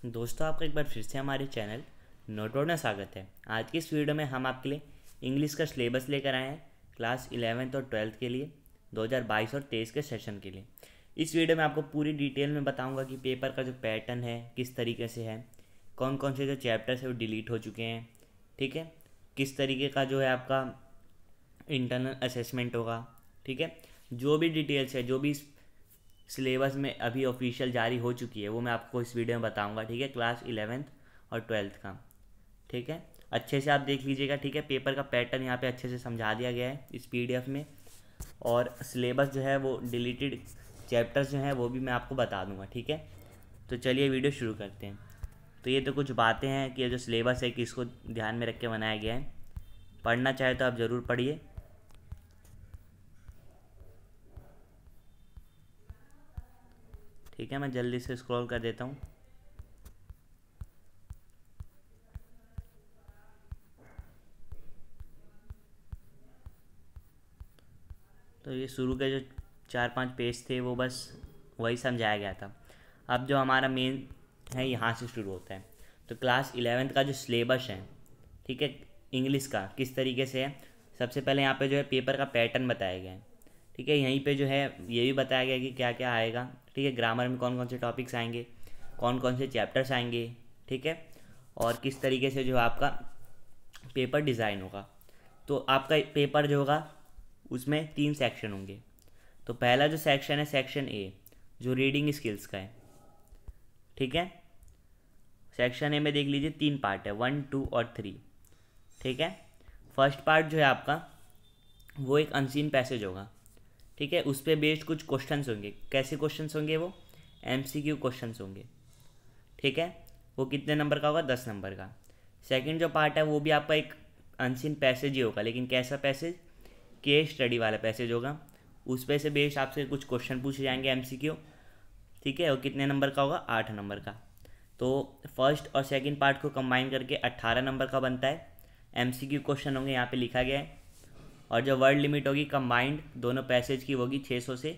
दोस्तों, आपका एक बार फिर से हमारे चैनल नोटबोर्ड में स्वागत है। आज की इस वीडियो में हम आपके लिए इंग्लिश का सिलेबस लेकर आए हैं क्लास 11th और 12th के लिए 2022 और 23 के सेशन के लिए। इस वीडियो में आपको पूरी डिटेल में बताऊंगा कि पेपर का जो पैटर्न है किस तरीके से है, कौन कौन से जो चैप्टर्स है वो डिलीट हो चुके हैं, ठीक है, किस तरीके का जो है आपका इंटरनल असेसमेंट होगा, ठीक है, जो भी डिटेल्स है, जो भी सिलेबस में अभी ऑफिशियल जारी हो चुकी है वो मैं आपको इस वीडियो में बताऊंगा, ठीक है, क्लास 11th और 12th का, ठीक है। अच्छे से आप देख लीजिएगा, ठीक है। पेपर का पैटर्न यहाँ पे अच्छे से समझा दिया गया है इस पीडीएफ में, और सिलेबस जो है वो डिलीटेड चैप्टर्स जो हैं वो भी मैं आपको बता दूंगा, ठीक है। तो चलिए वीडियो शुरू करते हैं। तो ये तो कुछ बातें हैं कि जो सिलेबस है किसको ध्यान में रख के बनाया गया है। पढ़ना चाहे तो आप ज़रूर पढ़िए। ठीक है, मैं जल्दी से स्क्रॉल कर देता हूँ। तो ये शुरू के जो 4-5 पेज थे वो बस वही समझाया गया था। अब जो हमारा मेन है यहाँ से शुरू होता है। तो क्लास 11th का जो सिलेबस है, ठीक है, इंग्लिश का किस तरीके से है। सबसे पहले यहाँ पे जो है पेपर का पैटर्न बताया गया है, ठीक है। यहीं पे जो है ये भी बताया गया है कि क्या क्या आएगा, ठीक है। ग्रामर में कौन कौन से टॉपिक्स आएंगे, कौन कौन से चैप्टर्स आएंगे, ठीक है, और किस तरीके से जो आपका पेपर डिज़ाइन होगा। तो आपका पेपर जो होगा उसमें 3 सेक्शन होंगे। तो पहला जो सेक्शन है सेक्शन ए, जो रीडिंग स्किल्स का है, ठीक है। सेक्शन ए में देख लीजिए 3 पार्ट है, 1, 2 और 3, ठीक है। फर्स्ट पार्ट जो है आपका वो एक अनसीन पैसेज होगा, ठीक है। उस पर बेस्ड कुछ क्वेश्चंस होंगे। कैसे क्वेश्चंस होंगे वो? एमसीक्यू क्वेश्चंस होंगे, ठीक है। वो कितने नंबर का होगा? 10 नंबर का। सेकंड जो पार्ट है वो भी आपका एक अनसीन पैसेज ही होगा, लेकिन कैसा पैसेज? केस स्टडी वाला पैसेज होगा। उस पे से बेस्ड आपसे कुछ क्वेश्चन पूछे जाएंगे एमसीक्यू, ठीक है। और कितने नंबर का होगा? 8 नंबर का। तो फर्स्ट और सेकंड पार्ट को कंबाइन करके 18 नंबर का बनता है। एमसीक्यू क्वेश्चन होंगे, यहाँ पे लिखा गया है। और जो वर्ड लिमिट होगी कंबाइंड दोनों पैसेज की होगी 600 से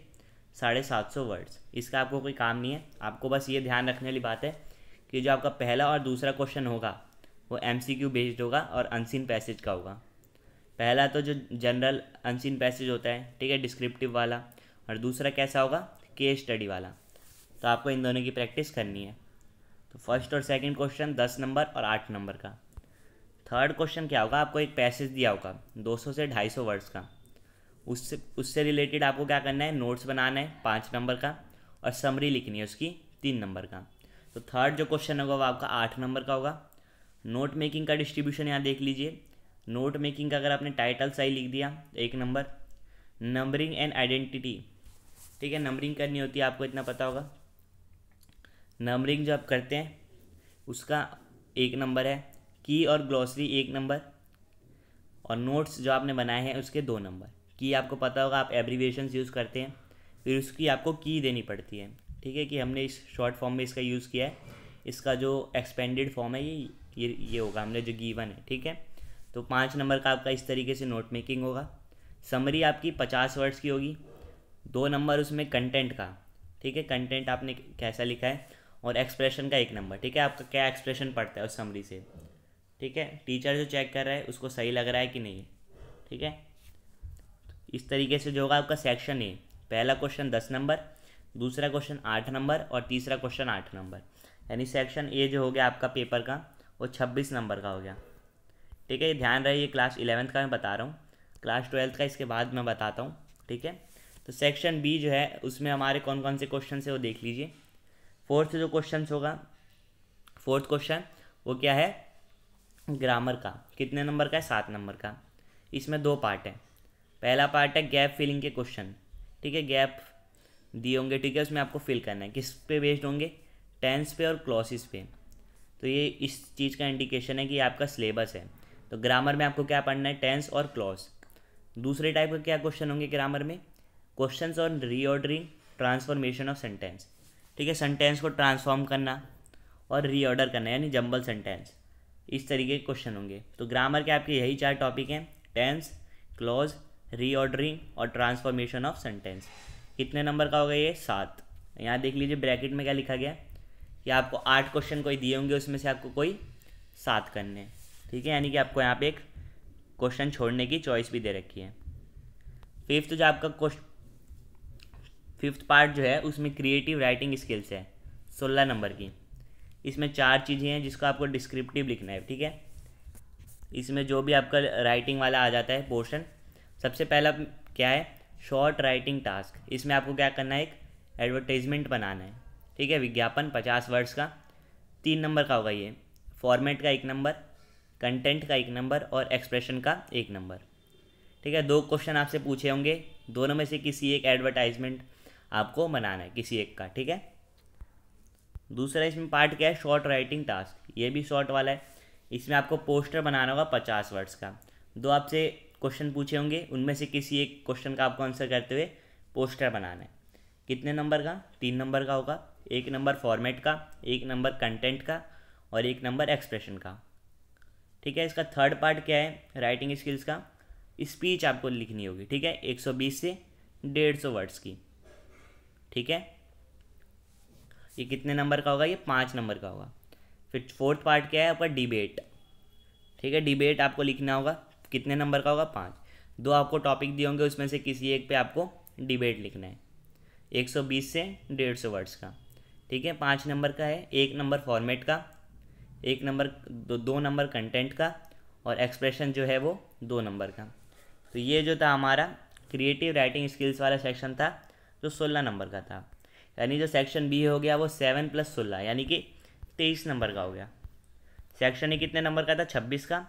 750 वर्ड्स। इसका आपको कोई काम नहीं है, आपको बस ये ध्यान रखने वाली बात है कि जो आपका पहला और दूसरा क्वेश्चन होगा वो एमसीक्यू बेस्ड होगा और अनसीन पैसेज का होगा। पहला तो जो जनरल अनसीन पैसेज होता है, ठीक है, डिस्क्रिप्टिव वाला, और दूसरा कैसा होगा? केस स्टडी वाला। तो आपको इन दोनों की प्रैक्टिस करनी है। तो फर्स्ट और सेकंड क्वेश्चन 10 नंबर और 8 नंबर का। थर्ड क्वेश्चन क्या होगा? आपको एक पैसेज दिया होगा 200 से 250 वर्ड्स का। उससे रिलेटेड आपको क्या करना है? नोट्स बनाना है 5 नंबर का, और समरी लिखनी है उसकी 3 नंबर का। तो थर्ड जो क्वेश्चन होगा वो आपका 8 नंबर का होगा। नोट मेकिंग का डिस्ट्रीब्यूशन यहाँ देख लीजिए। नोट मेकिंग का अगर आपने टाइटल सही लिख दिया 1 नंबर। नंबरिंग एंड आइडेंटिटी, ठीक है, नंबरिंग करनी होती है, आपको इतना पता होगा। नंबरिंग जो आप करते हैं उसका 1 नंबर है। की और ग्लॉसरी 1 नंबर। और नोट्स जो आपने बनाए हैं उसके 2 नंबर। की आपको पता होगा, आप एब्रीविएशंस यूज़ करते हैं, फिर उसकी आपको की देनी पड़ती है, ठीक है, कि हमने इस शॉर्ट फॉर्म में इसका यूज़ किया है। इसका जो एक्सपेंडेड फॉर्म है ये होगा हमने जो गिवन है, ठीक है। तो 5 नंबर का आपका इस तरीके से नोट मेकिंग होगा। समरी आपकी 50 वर्ड्स की होगी। 2 नंबर उसमें कंटेंट का, ठीक है, कंटेंट आपने कैसा लिखा है। और एक्सप्रेशन का 1 नंबर, ठीक है, आपका क्या एक्सप्रेशन पड़ता है उस समरी से, ठीक है। टीचर जो चेक कर रहा है उसको सही लग रहा है कि नहीं, ठीक है। इस तरीके से जो होगा आपका सेक्शन ए, पहला क्वेश्चन 10 नंबर, दूसरा क्वेश्चन 8 नंबर और तीसरा क्वेश्चन 8 नंबर। यानी सेक्शन ए जो हो गया आपका पेपर का वो 26 नंबर का हो गया, ठीक है। ये ध्यान रहे, ये क्लास 11th का मैं बता रहा हूँ, क्लास 12th का इसके बाद मैं बताता हूँ, ठीक है। तो सेक्शन बी जो है उसमें हमारे कौन कौन से क्वेश्चन है वो देख लीजिए। फोर्थ जो क्वेश्चन होगा, फोर्थ क्वेश्चन वो क्या है? ग्रामर का। कितने नंबर का है? 7 नंबर का। इसमें 2 पार्ट है। पहला पार्ट है गैप फिलिंग के क्वेश्चन, ठीक है, गैप दिए होंगे, ठीक है, उसमें आपको फिल करना है। किस पे बेस्ड होंगे? टेंस पे और क्लॉसेस पे। तो ये इस चीज़ का इंडिकेशन है कि आपका सिलेबस है। तो ग्रामर में आपको क्या पढ़ना है? टेंस और क्लॉज। दूसरे टाइप का क्या क्वेश्चन होंगे ग्रामर में? Questions on reordering, transformation of sentence, ठीक है, सेंटेंस को ट्रांसफॉर्म करना और रीऑर्डर करना, यानी जंबल सेंटेंस। इस तरीके के क्वेश्चन होंगे। तो ग्रामर के आपके यही 4 टॉपिक हैं, टेंस, क्लॉज, रीऑर्डरिंग और ट्रांसफॉर्मेशन ऑफ सेंटेंस। कितने नंबर का होगा ये? 7। यहाँ देख लीजिए ब्रैकेट में क्या लिखा गया, या आपको 8 क्वेश्चन कोई दिए होंगे, उसमें से आपको कोई 7 करने हैं, ठीक है। यानी कि आपको यहाँ पे एक क्वेश्चन छोड़ने की चॉइस भी दे रखी है। फिफ्थ जो आपका फिफ्थ पार्ट जो है उसमें क्रिएटिव राइटिंग स्किल्स है 16 नंबर की। इसमें 4 चीज़ें हैं जिसको आपको डिस्क्रिप्टिव लिखना है, ठीक है। इसमें जो भी आपका राइटिंग वाला आ जाता है पोर्शन, सबसे पहला क्या है, शॉर्ट राइटिंग टास्क। इसमें आपको क्या करना है, एक एडवर्टाइजमेंट बनाना है, ठीक है, विज्ञापन 50 वर्ड्स का, 3 नंबर का होगा ये। फॉर्मेट का 1 नंबर, कंटेंट का 1 नंबर और एक्सप्रेशन का 1 नंबर, ठीक है। 2 क्वेश्चन आपसे पूछे होंगे, दोनों में से किसी एक एडवर्टाइजमेंट आपको बनाना है, किसी एक का, ठीक है। दूसरा इसमें पार्ट क्या है, शॉर्ट राइटिंग टास्क, ये भी शॉर्ट वाला है। इसमें आपको पोस्टर बनाना होगा 50 वर्ड्स का। 2 आपसे क्वेश्चन पूछे होंगे, उनमें से किसी एक क्वेश्चन का आपको आंसर करते हुए पोस्टर बनाना है। कितने नंबर का, 3 नंबर का होगा। 1 नंबर फॉर्मेट का, 1 नंबर कंटेंट का और 1 नंबर एक्सप्रेशन का, ठीक है। इसका थर्ड पार्ट क्या है, राइटिंग स्किल्स का, स्पीच आपको लिखनी होगी, ठीक है, 120 से 150 वर्ड्स की, ठीक है। ये कितने नंबर का होगा, ये 5 नंबर का होगा। फिर फोर्थ पार्ट क्या है आपका, डिबेट, ठीक है। डिबेट आपको लिखना होगा, कितने नंबर का होगा, 5। 2 आपको टॉपिक दिए होंगे, उसमें से किसी एक पे आपको डिबेट लिखना है, 120 से 150 वर्ड्स का, ठीक है। 5 नंबर का है। 1 नंबर फॉर्मेट का, 1 नंबर 2 नंबर कंटेंट का और एक्सप्रेशन जो है वो 2 नंबर का। तो ये जो था हमारा क्रिएटिव राइटिंग स्किल्स वाला सेक्शन था, जो 16 नंबर का था। यानी जो सेक्शन बी हो गया वो 7 + 16 यानी कि 23 नंबर का हो गया। सेक्शन ए कितने नंबर का था, 26 का।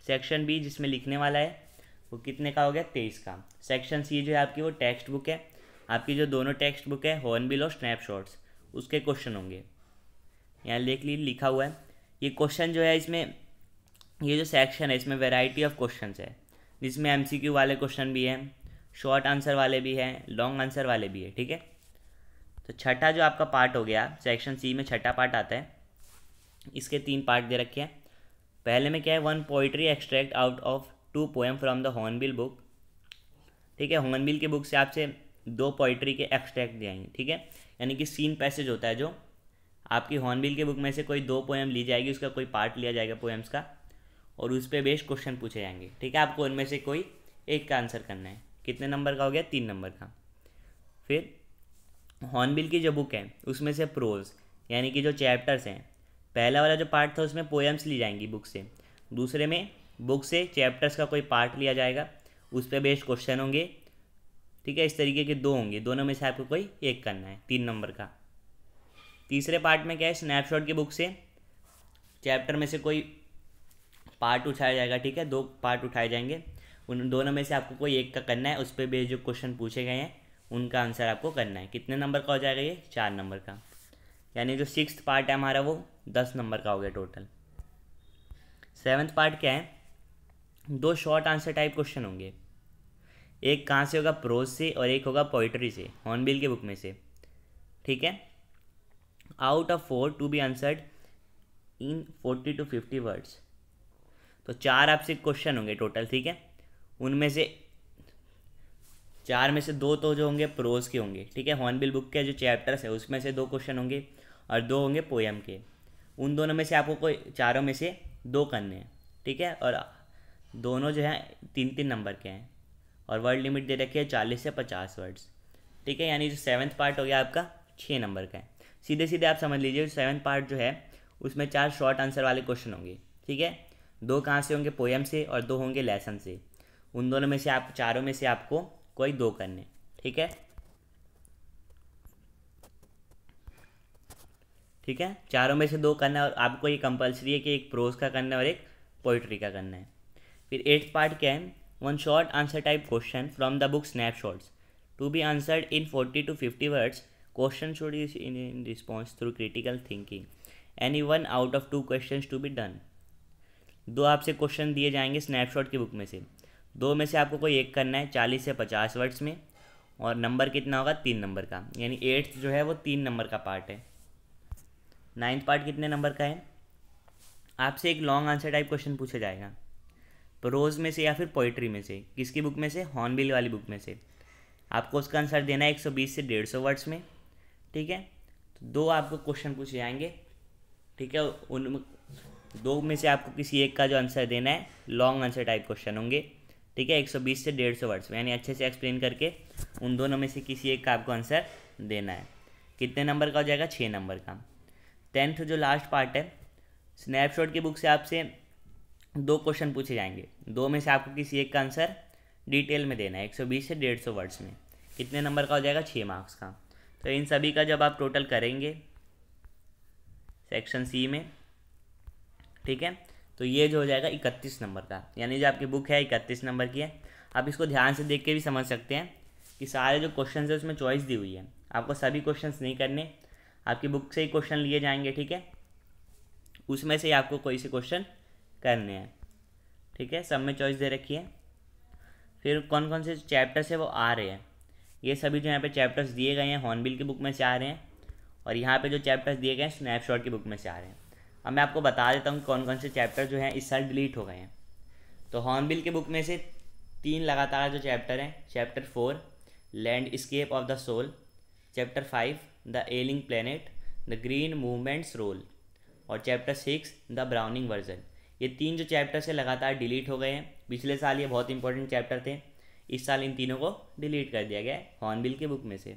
सेक्शन बी जिसमें लिखने वाला है वो कितने का हो गया, 23 का। सेक्शन सी जो है आपकी वो टेक्स्ट बुक है, आपकी जो दोनों टेक्स्ट बुक है हॉर्नबिल और स्नैपशॉट्स, उसके क्वेश्चन होंगे। यहाँ देख लीजिए लिखा हुआ है। ये क्वेश्चन जो है इसमें, ये जो सेक्शन है इसमें वैरायटी ऑफ क्वेश्चंस है, जिसमें एमसीक्यू वाले क्वेश्चन भी हैं, शॉर्ट आंसर वाले भी हैं, लॉन्ग आंसर वाले भी है, ठीक है। तो छठा जो आपका पार्ट हो गया, सेक्शन सी में छठा पार्ट आता है। इसके 3 पार्ट दे रखे हैं। पहले में क्या है, 1 poetry extract out of 2 poem from the hornbill book, ठीक है। हॉर्नबिल के बुक से आपसे 2 पोइट्री के एक्सट्रैक्ट दिए जाएंगे, ठीक है। यानी कि सीन पैसेज होता है, जो आपकी हॉर्नबिल के बुक में से कोई 2 पोएम ली जाएगी, उसका कोई पार्ट लिया जाएगा पोएम्स का, और उस पर बेस्ड क्वेश्चन पूछे जाएंगे, ठीक है। आपको उनमें से कोई एक का आंसर करना है। कितने नंबर का हो गया, 3 नंबर का। फिर हॉर्नबिल की जो बुक है उसमें से प्रोज यानी कि जो चैप्टर्स हैं, पहला वाला जो पार्ट था उसमें पोएम्स ली जाएंगी बुक से, दूसरे में बुक से चैप्टर्स का कोई पार्ट लिया जाएगा, उस पर बेस्ड क्वेश्चन होंगे, ठीक है। इस तरीके के 2 होंगे, दोनों में से आपको कोई एक करना है, 3 नंबर का। तीसरे पार्ट में क्या है, स्नैपशॉट की बुक से चैप्टर में से कोई पार्ट उठाया जाएगा, ठीक है। 2 पार्ट उठाए जाएंगे, उन दोनों में से आपको कोई एक का करना है, उस पर बेस्ड जो क्वेश्चन पूछे गए हैं उनका आंसर आपको करना है। कितने नंबर का हो जाएगा ये, 4 नंबर का। यानी जो 6th पार्ट है हमारा वो 10 नंबर का हो गया टोटल। 7th पार्ट क्या है, 2 शॉर्ट आंसर टाइप क्वेश्चन होंगे। एक कहाँ से होगा, प्रोज से, और एक होगा पोइट्री से, हॉर्नबिल के बुक में से, ठीक है। Out of 4 to be answered in 40 to 50 words. तो 4 आपसे क्वेश्चन होंगे टोटल, ठीक है। उनमें से 4 में से 2 तो जो होंगे प्रोज के होंगे, ठीक है। हॉर्नबिल बुक के जो चैप्टर्स है उसमें से 2 क्वेश्चन होंगे और 2 होंगे पोएम के। उन दोनों में से आपको कोई, चारों में से 2 करने हैं, ठीक है। और दोनों जो हैं 3-3 नंबर के हैं, और वर्ड लिमिट दे रखी है 40 से 50 वर्ड्स, ठीक है। यानी जो 7th पार्ट हो गया आपका 6 नंबर का है। सीधे सीधे आप समझ लीजिए 7th पार्ट जो है उसमें 4 शॉर्ट आंसर वाले क्वेश्चन होंगे, ठीक है। 2 कहाँ से होंगे, पोएम से, और 2 होंगे लेसन से। उन दोनों में से आप, चारों में से आपको कोई 2 करने, ठीक है, ठीक है। चारों में से 2 करना है, और आपको ये कंपलसरी है कि एक प्रोज का करना है और एक पोइट्री का करना है। फिर 8th पार्ट क्या है, 1 short answer type question from the book snapshots to be answered in 40 to 50 words. Question should is in response through critical thinking. Any 1 out of 2 question to be done. 2 आपसे question दिए जाएंगे snapshot की book में से, 2 में से आपको कोई एक करना है 40 से 50 वर्ड्स में, और नंबर कितना होगा, 3 नंबर का। यानी 8th जो है वो 3 नंबर का पार्ट है। 9th पार्ट कितने नंबर का है, आपसे एक लॉन्ग आंसर टाइप क्वेश्चन पूछा जाएगा, प्रोज में से या फिर पोइट्री में से। किसकी बुक में से, हॉर्नबिल वाली बुक में से। आपको उसका आंसर देना है 120 से 150 वर्ड्स में, ठीक है। तो 2 आपको क्वेश्चन पूछे जाएंगे, ठीक है। उन 2 में से आपको किसी एक का जो आंसर देना है, लॉन्ग आंसर टाइप क्वेश्चन होंगे, ठीक है, 120 से 150 वर्ड्स में, यानी अच्छे से एक्सप्लेन करके उन दोनों में से किसी एक का आपको आंसर देना है। कितने नंबर का हो जाएगा? 6 नंबर का। 10th जो लास्ट पार्ट है, स्नैपशॉट की बुक से आपसे 2 क्वेश्चन पूछे जाएंगे, 2 में से आपको किसी एक का आंसर डिटेल में देना है, 120 से 150 वर्ड्स में। कितने नंबर का हो जाएगा? 6 मार्क्स का। तो इन सभी का जब आप टोटल करेंगे सेक्शन सी में, ठीक है, तो ये जो हो जाएगा 31 नंबर का, यानी जो आपकी बुक है 31 नंबर की है। आप इसको ध्यान से देख के भी समझ सकते हैं कि सारे जो क्वेश्चन है उसमें चॉइस दी हुई है, आपको सभी क्वेश्चंस नहीं करने, आपकी बुक से ही क्वेश्चन लिए जाएंगे, ठीक है, उसमें से ही आपको कोई से क्वेश्चन करने हैं, ठीक है, सब में चॉइस दे रखी है। फिर कौन कौन से चैप्टर्स है वो आ रहे हैं, ये सभी जो यहाँ पे चैप्टर्स दिए गए हैं हॉर्नबिल की बुक में से आ रहे हैं, और यहाँ पे जो चैप्टर्स दिए गए हैं स्नैपशॉट की बुक में से आ रहे हैं। अब मैं आपको बता देता हूँ कौन कौन से चैप्टर जो हैं इस साल डिलीट हो गए हैं। तो हॉर्नबिल की बुक में से 3 लगातार जो चैप्टर हैं, chapter 4 landscape of the soul, chapter 5 the ailing planet, the green movements role, और चैप्टर 6 द ब्राउनिंग वर्जन। ये 3 जो चैप्टर से लगातार डिलीट हो गए हैं। पिछले साल ये बहुत इंपॉर्टेंट चैप्टर थे, इस साल इन तीनों को डिलीट कर दिया गया है हॉर्नबिल की बुक में से।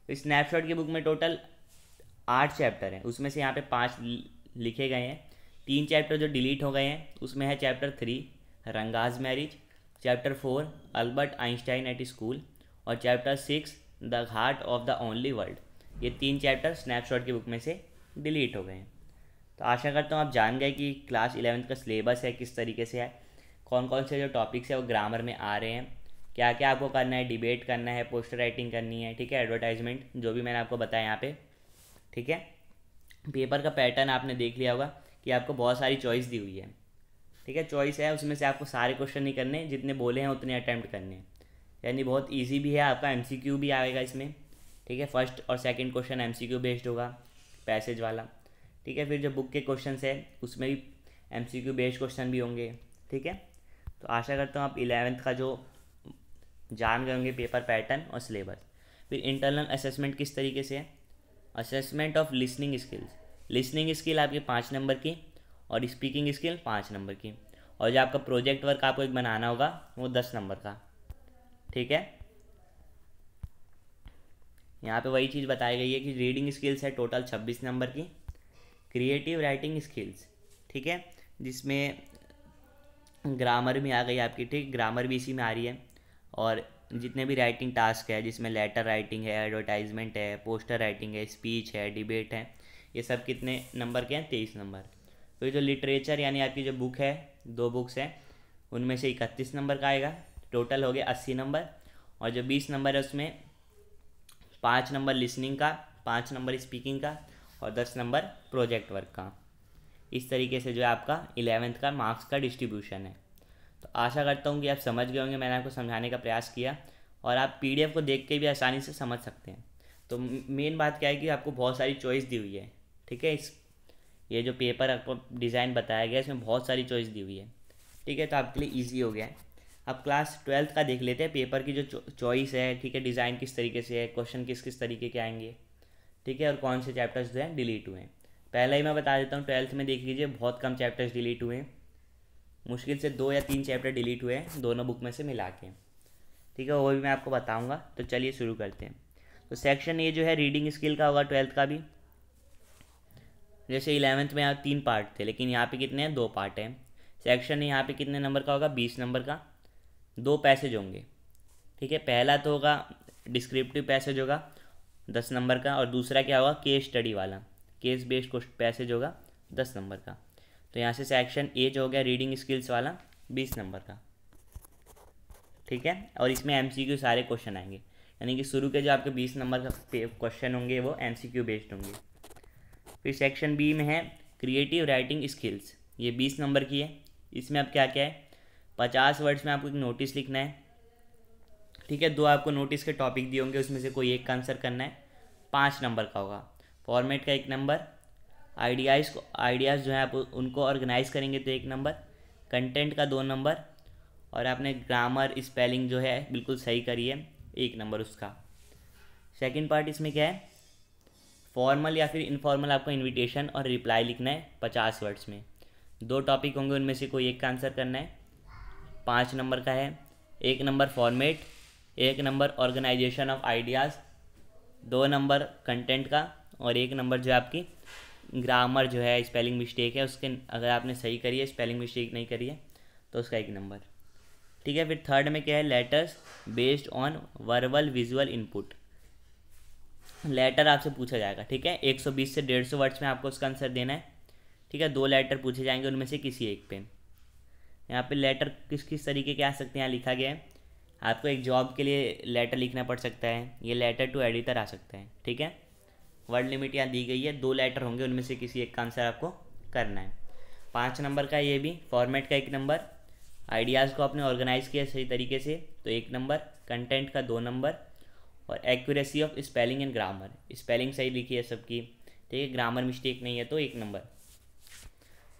तो स्नैपशॉट की बुक में टोटल 8 चैप्टर हैं, उसमें से यहाँ पे 5 लिखे गए हैं। 3 चैप्टर जो डिलीट हो गए हैं उसमें है chapter 3 Ranga's marriage, chapter 4 Albert Einstein at school, और chapter 6 the heart of the only world. ये 3 चैप्टर स्नैपशॉट की बुक में से डिलीट हो गए हैं। तो आशा करता हूँ आप जान गए कि क्लास 11th का सिलेबस है किस तरीके से है, कौन कौन से जो टॉपिक्स है वो ग्रामर में आ रहे हैं, क्या क्या आपको करना है, डिबेट करना है, पोस्टर राइटिंग करनी है, ठीक है, एडवर्टाइजमेंट, जो भी मैंने आपको बताया यहाँ पे, ठीक है। पेपर का पैटर्न आपने देख लिया होगा कि आपको बहुत सारी चॉइस दी हुई है, ठीक है, चॉइस है, उसमें से आपको सारे क्वेश्चन नहीं करने, जितने बोले हैं उतने अटैम्प्ट करने हैं, यानी बहुत ईजी भी है। आपका MCQ भी आएगा इसमें, ठीक है, फर्स्ट और सेकंड क्वेश्चन MCQ बेस्ड होगा, पैसेज वाला, ठीक है। फिर जो बुक के क्वेश्चन है उसमें भी MCQ बेस्ड क्वेश्चन भी होंगे, ठीक है। तो आशा करता हूँ आप 11th का जो जान गए होंगे पेपर पैटर्न और सिलेबस। फिर इंटरनल असेसमेंट किस तरीके से है, assessment of listening skills, listening skill आपकी 5 नंबर की और स्पीकिंग स्किल 5 नंबर की, और जो आपका प्रोजेक्ट वर्क आपको एक बनाना होगा वो 10 नंबर का, ठीक है। यहाँ पे वही चीज़ बताई गई है कि रीडिंग स्किल्स है टोटल 26 नंबर की, क्रिएटिव राइटिंग स्किल्स, ठीक है, जिसमें ग्रामर भी आ गई आपकी, ठीक, ग्रामर भी इसी में आ रही है, और जितने भी राइटिंग टास्क है जिसमें लेटर राइटिंग है, एडवर्टाइजमेंट है, पोस्टर राइटिंग है, स्पीच है, डिबेट है, ये सब कितने नंबर के हैं? 23 नंबर। तो ये जो लिटरेचर यानी आपकी जो बुक है, 2 बुक्स हैं, उनमें से 31 नंबर का आएगा, टोटल हो गया 80 नंबर, और जो 20 नंबर है उसमें 5 नंबर लिसनिंग का, 5 नंबर स्पीकिंग का, और 10 नंबर प्रोजेक्ट वर्क का। इस तरीके से जो है आपका 11th का मार्क्स का डिस्ट्रीब्यूशन है। तो आशा करता हूँ कि आप समझ गए होंगे, मैंने आपको समझाने का प्रयास किया, और आप PDF को देख के भी आसानी से समझ सकते हैं। तो मेन बात क्या है कि आपको बहुत सारी चॉइस दी हुई है, ठीक है, ये जो पेपर आपको डिज़ाइन बताया गया है इसमें बहुत सारी चॉइस दी हुई है, ठीक है, तो आपके लिए ईजी हो गया है। अब क्लास 12th का देख लेते हैं, पेपर की जो चॉइस है, ठीक है, डिज़ाइन किस तरीके से है, क्वेश्चन किस किस तरीके के आएंगे, ठीक है, और कौन से चैप्टर्स जो हैं डिलीट हुए हैं। पहले ही मैं बता देता हूँ, 12th में देख लीजिए बहुत कम चैप्टर्स डिलीट हुए हैं, मुश्किल से 2 या 3 चैप्टर डिलीट हुए हैं दोनों बुक में से मिला के, ठीक है, वो भी मैं आपको बताऊंगा। तो चलिए शुरू करते हैं। तो सेक्शन ये जो है रीडिंग स्किल का होगा 12th का भी, जैसे 11th में यहाँ 3 पार्ट थे, लेकिन यहाँ पे कितने हैं? 2 पार्ट हैं। सेक्शन यहाँ पे कितने नंबर का होगा? 20 नंबर का, 2 पैसेज होंगे, ठीक है। पहला तो होगा डिस्क्रिप्टिव पैसेज होगा 10 नंबर का, और दूसरा क्या होगा? केस स्टडी वाला, केस बेस्ड पैसेज होगा 10 नंबर का। तो यहाँ से सेक्शन ए जो हो गया रीडिंग स्किल्स वाला 20 नंबर का, ठीक है, और इसमें MCQ सारे क्वेश्चन आएंगे, यानी कि शुरू के जो आपके 20 नंबर का क्वेश्चन होंगे वो MCQ बेस्ड होंगे। फिर सेक्शन बी में है क्रिएटिव राइटिंग स्किल्स, ये 20 नंबर की है। इसमें अब क्या क्या है? 50 वर्ड्स में आपको एक नोटिस लिखना है, ठीक है, 2 आपको नोटिस के टॉपिक दिए होंगे, उसमें से कोई एक का आंसर करना है, 5 नंबर का होगा। फॉर्मेट का 1 नंबर, आइडियाज़ जो है आप उनको ऑर्गेनाइज करेंगे तो 1 नंबर, कंटेंट का 2 नंबर, और आपने ग्रामर स्पेलिंग जो है बिल्कुल सही करी है 1 नंबर उसका। सेकंड पार्ट इसमें क्या है? फॉर्मल या फिर इनफॉर्मल आपको इनविटेशन और रिप्लाई लिखना है 50 वर्ड्स में। 2 टॉपिक होंगे, उनमें से कोई एक का आंसर करना है। 5 नंबर का है। 1 number format, 1 number organisation of ideas, 2 number content का, और 1 नंबर जो है आपकी ग्रामर जो है, स्पेलिंग मिस्टेक है उसके, अगर आपने सही करी है, स्पेलिंग मिस्टेक नहीं करी है तो उसका 1 नंबर। ठीक है, फिर थर्ड में क्या है, letters based on verbal visual input. Letter आपसे पूछा जाएगा, ठीक है, 120 से 150 वर्ड्स में आपको उसका आंसर देना है। ठीक है, 2 लेटर पूछे जाएंगे, उनमें से किसी एक पे। यहाँ पे लेटर किस किस तरीके के आ सकते हैं, यहाँ लिखा गया है। आपको एक जॉब के लिए लेटर लिखना पड़ सकता है, ये लेटर टू एडिटर आ सकता है। ठीक है, वर्ड लिमिट यहाँ दी गई है, 2 लेटर होंगे, उनमें से किसी एक का आंसर आपको करना है। 5 नंबर का ये भी, फॉर्मेट का 1 नंबर, आइडियाज़ को आपने ऑर्गेनाइज किया सही तरीके से तो 1 नंबर, कंटेंट का 2 नंबर, और accuracy of spelling and grammar, spelling सही लिखी है सबकी, ठीक है, ग्रामर मिस्टेक नहीं है तो 1 नंबर।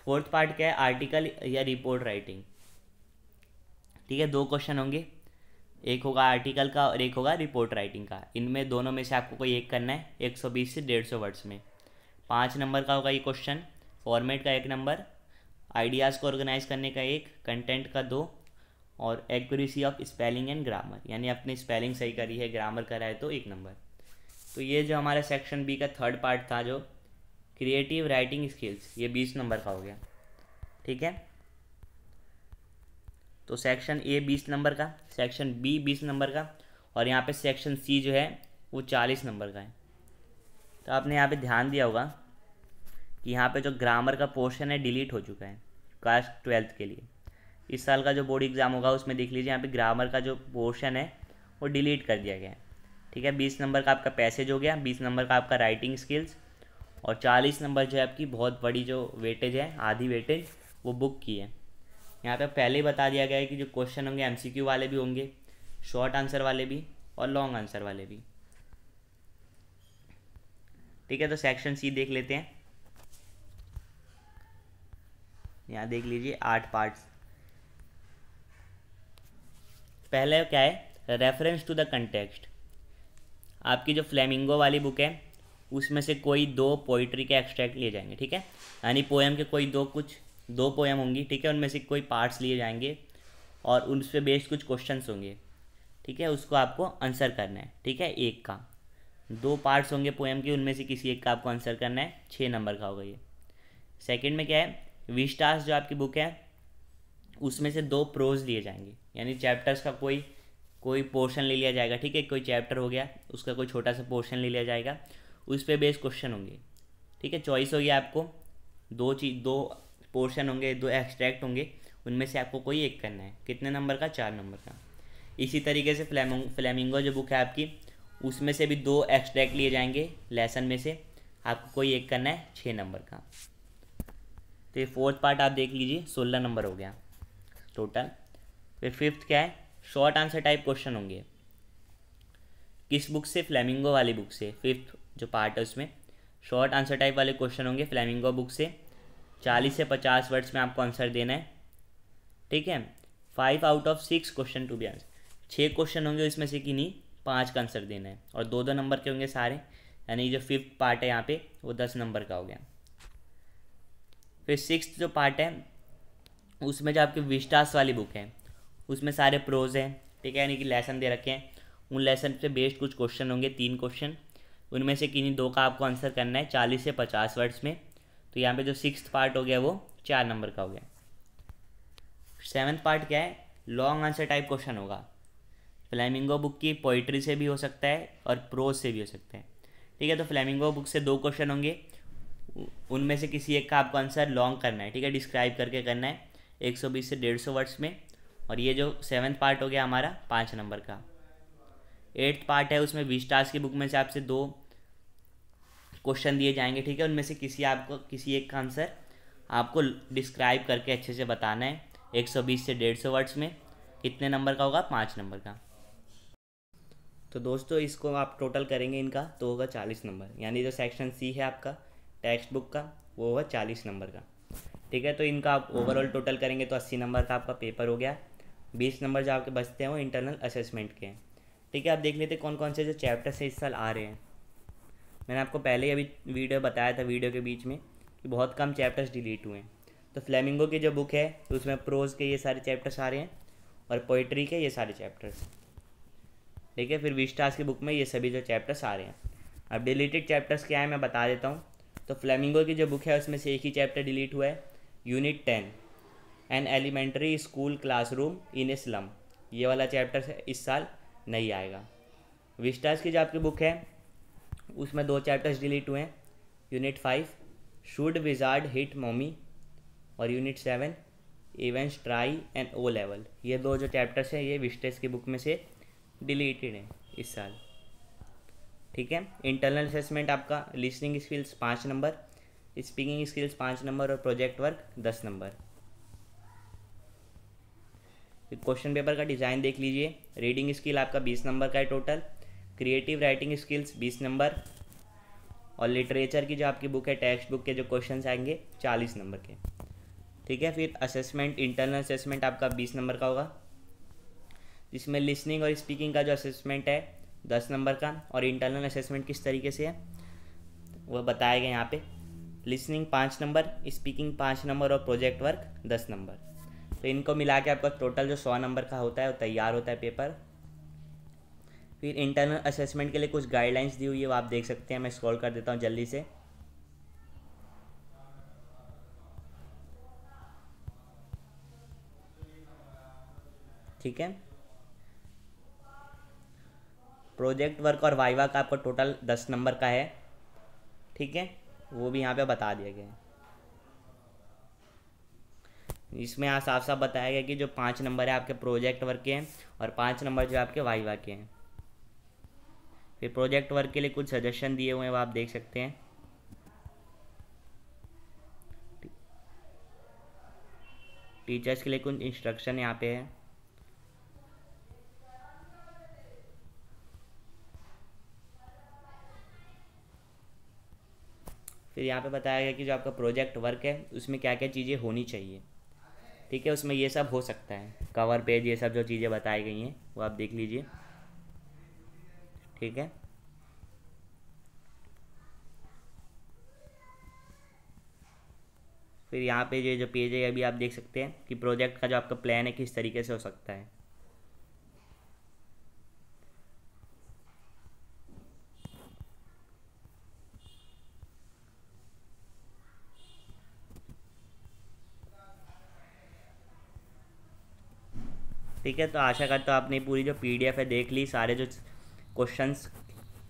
4th पार्ट क्या है, आर्टिकल या रिपोर्ट राइटिंग। ठीक है, 2 क्वेश्चन होंगे, एक होगा आर्टिकल का और एक होगा रिपोर्ट राइटिंग का। इनमें दोनों में से आपको कोई एक करना है 120 से 150 वर्ड्स में। 5 नंबर का होगा ये क्वेश्चन, फॉर्मेट का 1 नंबर, आइडियाज़ को ऑर्गेनाइज करने का 1, कंटेंट का 2, और accuracy of spelling and grammar, यानी अपनी स्पेलिंग सही करी है, ग्रामर करा है तो 1 नंबर। तो ये जो हमारा सेक्शन बी का 3rd पार्ट था, जो क्रिएटिव राइटिंग स्किल्स, ये 20 नंबर का हो गया। ठीक है, तो सेक्शन ए 20 नंबर का, सेक्शन बी 20 नंबर का, और यहाँ पे सेक्शन सी जो है वो 40 नंबर का है। तो आपने यहाँ पे ध्यान दिया होगा कि यहाँ पे जो ग्रामर का पोर्शन है डिलीट हो चुका है क्लास 12th के लिए। इस साल का जो बोर्ड एग्ज़ाम होगा उसमें देख लीजिए, यहाँ पे ग्रामर का जो पोर्शन है वो डिलीट कर दिया गया है। ठीक है, 20 नंबर का आपका पैसेज हो गया, 20 नंबर का आपका राइटिंग स्किल्स, और 40 नंबर जो है आपकी बहुत बड़ी जो वेटेज है, आधी वेटेज, वो बुक की है। यहाँ पे पहले ही बता दिया गया है कि जो क्वेश्चन होंगे MCQ वाले भी होंगे, शॉर्ट आंसर वाले भी, और लॉन्ग आंसर वाले भी। ठीक है, तो सेक्शन सी देख लेते हैं। यहाँ देख लीजिए 8 पार्ट्स। पहले क्या है, रेफरेंस टू द कंटेक्स्ट। आपकी जो फ्लेमिंगो वाली बुक है उसमें से कोई 2 पोइट्री के एक्सट्रैक्ट लिए जाएंगे। ठीक है, यानी पोएम के कोई 2 पोएम होंगी, ठीक है, उनमें से कोई पार्ट्स लिए जाएंगे और उन पर बेस्ड कुछ क्वेश्चंस होंगे। ठीक है, उसको आपको आंसर करना है। ठीक है, एक का 2 पार्ट्स होंगे पोएम के, उनमें से किसी एक का आपको आंसर करना है, 6 नंबर का होगा ये। सेकंड में क्या है, विस्टास जो आपकी बुक है उसमें से 2 प्रोज लिए जाएंगे, यानी चैप्टर्स का कोई पोर्शन ले लिया जाएगा। ठीक है, कोई चैप्टर हो गया उसका कोई छोटा सा पोर्शन ले लिया जाएगा, उस पर बेस्ड क्वेश्चन होंगे। ठीक है, चॉइस होगी आपको, 2 पोर्शन होंगे, 2 एक्सट्रैक्ट होंगे, उनमें से आपको कोई एक करना है। कितने नंबर का, 4 नंबर का। इसी तरीके से फ्लेमिंगो जो बुक है आपकी, उसमें से भी 2 एक्सट्रैक्ट लिए जाएंगे लेसन में से, आपको कोई एक करना है, 6 नंबर का। तो ये 4th पार्ट आप देख लीजिए, 16 नंबर हो गया टोटल। फिर 5th क्या है, शॉर्ट आंसर टाइप क्वेश्चन होंगे। किस बुक से, फ्लेमिंगो वाली बुक से। 5th जो पार्ट है उसमें शॉर्ट आंसर टाइप वाले क्वेश्चन होंगे फ्लेमिंगो बुक से। 40 से 50 वर्ड्स में आपको आंसर देना है। ठीक है, 5 out of 6 question to be answer, 6 question होंगे, इसमें से किन्हीं 5 का आंसर देना है, और 2 नंबर के होंगे सारे, यानी जो 5th पार्ट है यहाँ पे वो 10 नंबर का हो गया। फिर 6th जो पार्ट है उसमें जो आपकी विस्टास वाली बुक है उसमें सारे प्रोज हैं। ठीक है, यानी कि लेसन दे रखे हैं, उन लेसन पे बेस्ड कुछ क्वेश्चन होंगे, 3 क्वेश्चन, उनमें से किन्हीं 2 का आपको आंसर करना है 40 से 50 वर्ड्स में। तो यहाँ पे जो 6th पार्ट हो गया वो 4 नंबर का हो गया। 7th पार्ट क्या है, लॉन्ग आंसर टाइप क्वेश्चन होगा। फ्लेमिंगो बुक की पोइट्री से भी हो सकता है और प्रोज से भी हो सकता है। ठीक है, तो फ्लेमिंगो बुक से 2 क्वेश्चन होंगे, उनमें से किसी एक का आपको आंसर लॉन्ग करना है। ठीक है, डिस्क्राइब करके करना है 120 से 150 वर्ड्स में। और ये जो 7th पार्ट हो गया हमारा 5 नंबर का। 8th पार्ट है, उसमें विस्टास की बुक में से आपसे 2 क्वेश्चन दिए जाएंगे। ठीक है, उनमें से किसी एक का आंसर आपको डिस्क्राइब करके अच्छे से बताना है 120 से 150 वर्ड्स में। कितने नंबर का होगा, 5 नंबर का। तो दोस्तों इसको आप टोटल करेंगे इनका तो होगा 40 नंबर, यानी जो सेक्शन सी है आपका टेक्स्ट बुक का वो होगा 40 नंबर का। ठीक है, तो इनका आप ओवरऑल टोटल करेंगे तो 80 नंबर का आपका पेपर हो गया। 20 नंबर जो आपके बचते हैं वो इंटरनल असेसमेंट के हैं। ठीक है, आप देख लेते कौन कौन से जो चैप्टर्स है इस साल आ रहे हैं। मैंने आपको पहले ही अभी वीडियो बताया था वीडियो के बीच में कि बहुत कम चैप्टर्स डिलीट हुए हैं। तो फ्लेमिंगो की जो बुक है तो उसमें प्रोज के ये सारे चैप्टर्स आ रहे हैं और पोइट्री के ये सारे चैप्टर्स, ठीक है। फिर विस्टास की बुक में ये सभी जो चैप्टर्स आ रहे हैं। अब डिलीटेड चैप्टर्स क्या है मैं बता देता हूँ। तो फ्लेमिंगो की जो बुक है उसमें से एक ही चैप्टर डिलीट हुआ है, unit 10 an elementary school classroom in a slum. ये वाला चैप्टर इस साल नहीं आएगा। विस्टास की जो आपकी बुक है उसमें 2 चैप्टर्स डिलीट हुए हैं, unit 5 should wizard hit mommy और unit 7 events try and O level. ये 2 जो चैप्टर्स हैं ये विस्टास की बुक में से डिलीटेड हैं इस साल, ठीक है। इंटरनल असेसमेंट आपका listening skills 5 number, speaking skills 5 number और project work 10 number. Question paper का डिज़ाइन देख लीजिए। रीडिंग स्किल आपका 20 नंबर का है total, creative writing skills 20 number और लिटरेचर की जो आपकी बुक है टेक्स्ट बुक के जो क्वेश्चंस आएंगे 40 नंबर के, ठीक है। फिर असेसमेंट इंटरनल असेसमेंट आपका 20 नंबर का होगा, जिसमें लिसनिंग और स्पीकिंग का जो असेसमेंट है 10 नंबर का। और इंटरनल असेसमेंट किस तरीके से है वो बताया गया यहाँ पे। लिसनिंग 5 नंबर, स्पीकिंग 5 नंबर और प्रोजेक्ट वर्क 10 नंबर। तो इनको मिला के आपका टोटल जो 100 नंबर का होता है वो तैयार होता है पेपर। फिर इंटरनल असेसमेंट के लिए कुछ गाइडलाइंस दी हुई है वो आप देख सकते हैं। मैं स्क्रॉल कर देता हूँ जल्दी से। ठीक है, प्रोजेक्ट वर्क और वाइवा का आपका टोटल 10 नंबर का है, ठीक है। वो भी यहाँ पे बता दिया गया है। इसमें यहाँ साफ साफ बताया गया कि जो 5 नंबर है आपके प्रोजेक्ट वर्क के हैं और 5 नंबर जो आपके वाइवा के हैं। फिर प्रोजेक्ट वर्क के लिए कुछ सजेशन दिए हुए हैं वो आप देख सकते हैं। टीचर्स के लिए कुछ इंस्ट्रक्शन यहाँ पे है। फिर यहाँ पे बताया गया कि जो आपका प्रोजेक्ट वर्क है उसमें क्या क्या चीज़ें होनी चाहिए, ठीक है। उसमें ये सब हो सकता है, कवर पेज ये सब जो चीज़ें बताई गई हैं वो आप देख लीजिए, ठीक है। फिर यहाँ पे जो पेज है अभी आप देख सकते हैं कि प्रोजेक्ट का जो आपका प्लान है किस तरीके से हो सकता है। ठीक है, तो आशा करता हूँ आपने पूरी जो पीडीएफ है देख ली, सारे जो क्वेश्चंस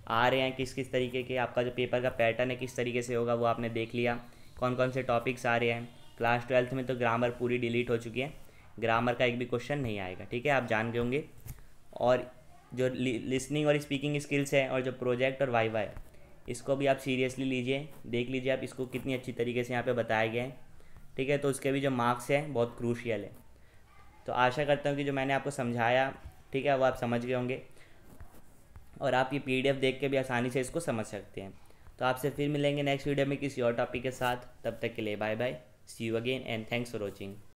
आ रहे हैं किस किस तरीके के, आपका जो पेपर का पैटर्न है किस तरीके से होगा वो आपने देख लिया। कौन कौन से टॉपिक्स आ रहे हैं। क्लास 12th में तो ग्रामर पूरी डिलीट हो चुकी है, ग्रामर का एक भी क्वेश्चन नहीं आएगा, ठीक है, आप जान गए होंगे। और जो लिसनिंग और स्पीकिंग स्किल्स है और जो प्रोजेक्ट और वाइवा है इसको भी आप सीरियसली लीजिए, देख लीजिए आप इसको कितनी अच्छी तरीके से यहाँ पे बताया गया है, ठीक है। तो उसके भी जो मार्क्स हैं बहुत क्रूशियल है। तो आशा करता हूँ कि जो मैंने आपको समझाया, ठीक है, वो आप समझ गए होंगे और आप ये पीडीएफ देख के भी आसानी से इसको समझ सकते हैं। तो आपसे फिर मिलेंगे नेक्स्ट वीडियो में किसी और टॉपिक के साथ। तब तक के लिए bye bye, see you again and thanks for watching.